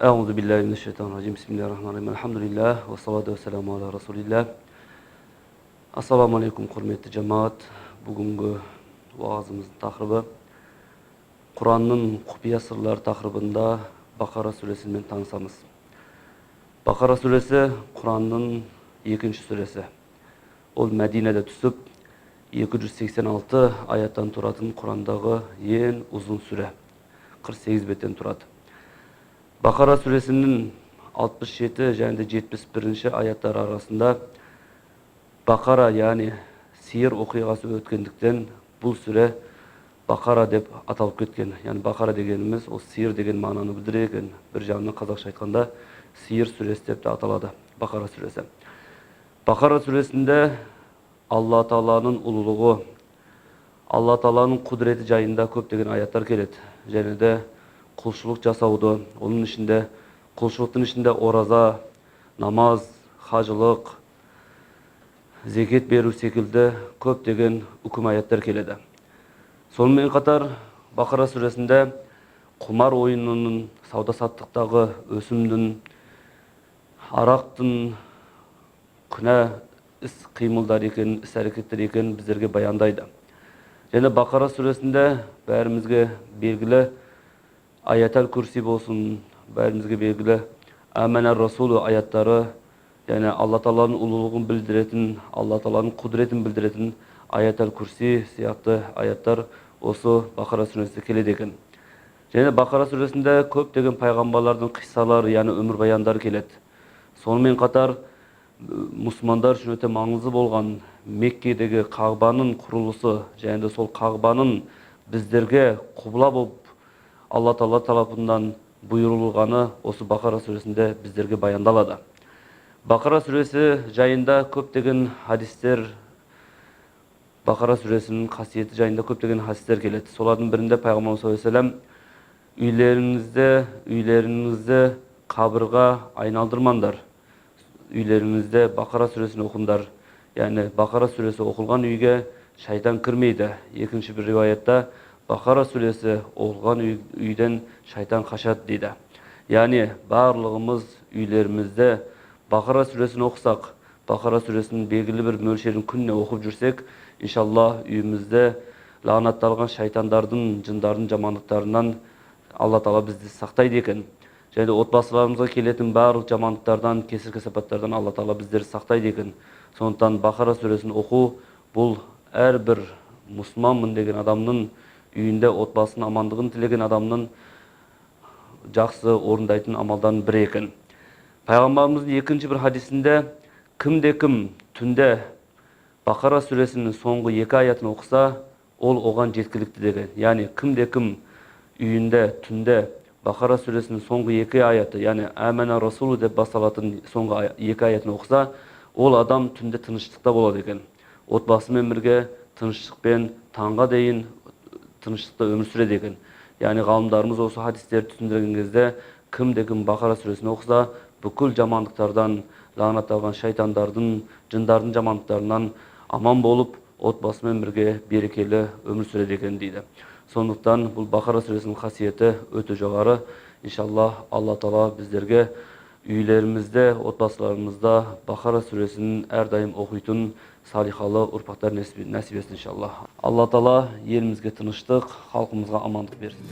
Euzu billahi mineşşeytanirracim. Bismillahirrahmanirrahim. Elhamdülillah ve salatu vesselamu ala Resulillah. Assalamu alaikum hurmetli cemaat. Bugünkü vaazımızın takribi Kur'an'ın kupiya sırları takribinde Bakara suresinden tanısamız. Bakara suresi Kur'an'ın 2. suresi. Ol Medine'de түсіп 286 ayattan turатын Kur'an'дағы en uzun süre. 48 betten turады. Bakara suresinin 67 және 71 аяттар арасында Bakara yani sihir оқиғасы өткендіктен бұл сүре Bakara деп аталып кеткен. Yani Bakara дегеніміз o sihir деген мағынаны білдіреді екен. Bir жағынан қазақша айтқанда sihir сүресі деп те аталады. Bakara сүресі. Bakara сүресінде Алла Тааланың ұлылығы, Алла Тааланың құдіреті жайында көптеген аяттар келеді. Және де құлшылық жасауды, оның ішінде құлшылықтың ішінде ораза, намаз, хажылық, зекет беру секілді көптеген үкім аяттар келеді. Сонымен қатар Бақара сүресінде құмар ойынының, сауда-саттықтағы өсімдің, арақтың күнә іс-қимылдар екен, іс-әрекеттер екен біздерге баяндайды. Және Бақара сүресінде бәрімізге белгілі Ayet-el Kürsi болсын, бәрімізге белгілі Әмәнәр Расулы аяттары, yani Allah Taala'nın ұлылығын білдіретін, Allah Taala'nın құдіретін білдіретін Ayet-el Kürsi сияқты аяттар осы Бақара сүресінде келеді екен. Және Бақара сүресінде көптеген пайғамбарлардың қиссалары, yani өмір баяндары келеді. Сонымен қатар мұсылмандар үшін өте маңызды болған Меккедегі Қағбаның құрылысы, және де сол Қағбаның біздерге құбла болып Алла Таала тарапынан бұйырылғаны осы Бақара сүресінде біздерге баяндалады. Бақара сүресі жайында көптеген хадистер, Бақара сүресінің қасиеті жайында көптеген хадистер келеді. Солардың бірінде Пайғамбар саллаллаху алейхи вассалам үйлеріңізді қабырға айналдырмаңдар. Үйлеріңізде Бақара сүресін оқыңдар. Yani Бақара сүресі оқылған үйге шайтан кірмейді. Екінші бір риwayatта Бақара сүресі оқылған үйден шайтан қашады дейді. Yani барлығымыз үйлерімізде Бақара сүресін оқысақ, Бақара сүресінің белгілі бір мөлшерін күніне оқып жүрсек, иншаллах үйімізде лағнатталған шайтандардың, жындардың жамандықтарынан Алла Таала бізді сақтайды екен. Және отбасыларымызға келетін барлық жамандықтардан, кесір-кесапаттардан Алла Таала біздерді сақтайды екен. Сондықтан Бақара сүресін оқу бұл әрбір мұсылманмын деген адамның үйінде отбасының амандығын тілеген адамның жақсы орындайтын амалдан бірі екен. Пайғамбарымыздың екінші бір хадисінде кімде-кім түнде Бақара сүресінің соңғы 2 аятын оқыса, ол оған жеткілікті деген. Yani кімде-кім үйінде түнде Бақара сүресінің соңғы 2 аяты, yani Әмәнә Расулу деп басталатын соңғы 2 аятын оқыса, ол адам түнде тыныштықта болады екен. Отбасымен бірге тыныштықпен таңға дейін тыныштықта өмір сүреді екен. Yani ғалымдарымыз осы хадистерді түсіндірген кезде кімде-кім Бақара сүресін оқыса, бүкіл жамандықтардан, лағнатталған шайтандардың, жындардың жамандықтарынан аман болып, отбасымен бірге берекелі өмір сүреді екен дейді. Сондықтан бұл Бақара сүресінің қасиеті өте жоғары. Иншаллах Алла Таала біздерге үйлерімізде, отбасыларымызда Бақара сүресін әрдайым оқитын салихалы ұрпақтар нәсіп етсін иншаллах. Алла Таала елімізге тыныштық, халқымызға амандық берсін.